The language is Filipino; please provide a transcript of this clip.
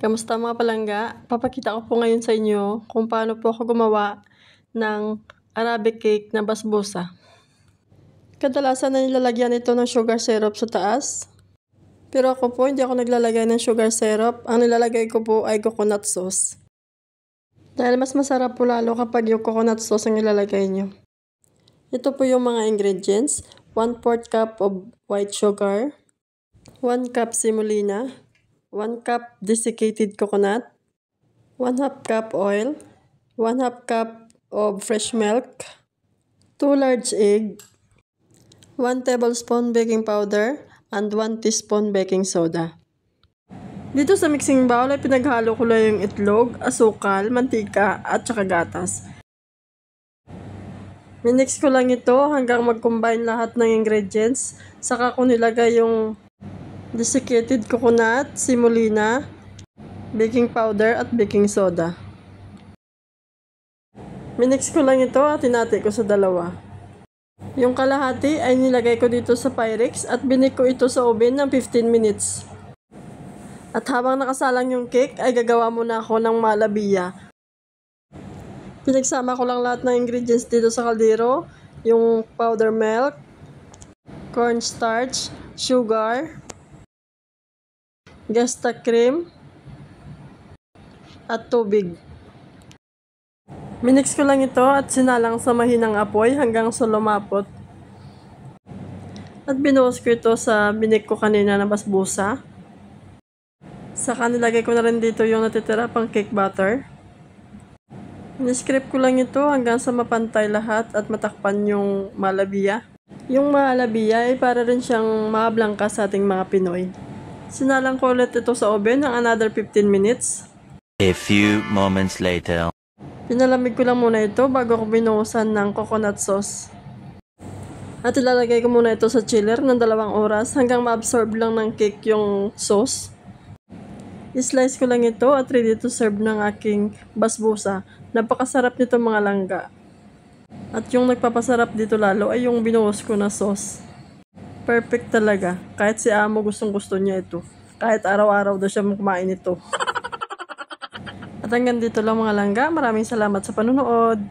Kamusta mga palangga? Papakita ko po ngayon sa inyo kung paano po ako gumawa ng Arabic cake na basbousa. Kadalasan na nilalagyan ito ng sugar syrup sa taas. Pero ako po hindi ako naglalagay ng sugar syrup. Ang nilalagay ko po ay coconut sauce. Dahil mas masarap po lalo kapag yung coconut sauce ang nilalagay nyo. Ito po yung mga ingredients. 1/4 cup of white sugar. 1 cup semolina. 1 cup desiccated coconut, 1/2 cup oil, 1/2 cup of fresh milk, 2 large egg, 1 tablespoon baking powder, and 1 teaspoon baking soda. Dito sa mixing bowl ay pinaghalo ko lang yung itlog, asukal, mantika, at saka gatas. Minix ko lang ito hanggang mag-combine lahat ng ingredients, saka ko nilagay yung desiccated coconut, semolina, baking powder at baking soda. Minix ko lang ito at hinati ko sa dalawa. Yung kalahati ay nilagay ko dito sa Pyrex at binik ko ito sa oven ng 15 minutes. At habang nakasalang yung cake ay gagawa muna ako ng malabiya. Pinagsama ko lang lahat ng ingredients dito sa kaldero, yung powder milk, cornstarch, sugar, gasta cream, at tubig. Minix ko lang ito at sinalang sa mahinang apoy hanggang sa lumapot. At binuhos ko ito sa binik ko kanina na basbousa. Saka nilagay ko na rin dito yung natitira pang cake batter. Niscript ko lang ito hanggang sa mapantay lahat at matakpan yung malabiya. Yung malabiya ay para rin siyang mablangka sa ating mga Pinoy. Sinalang ko ulit ito sa oven ng another 15 minutes. A few moments later. Pinalamig ko lang muna ito bago ko binuhusan ng coconut sauce. At ilalagay ko muna ito sa chiller ng 2 oras hanggang ma-absorb lang ng cake yung sauce. I-slice ko lang ito at ready to serve ng aking basbousa. Napakasarap nito mga langga. At yung nagpapasarap dito lalo ay yung binuhos ko na sauce. Perfect talaga. Kahit si amo gustong-gusto niya ito. Kahit araw-araw daw siya kumain ito. At hanggang dito lang mga langga. Maraming salamat sa panonood.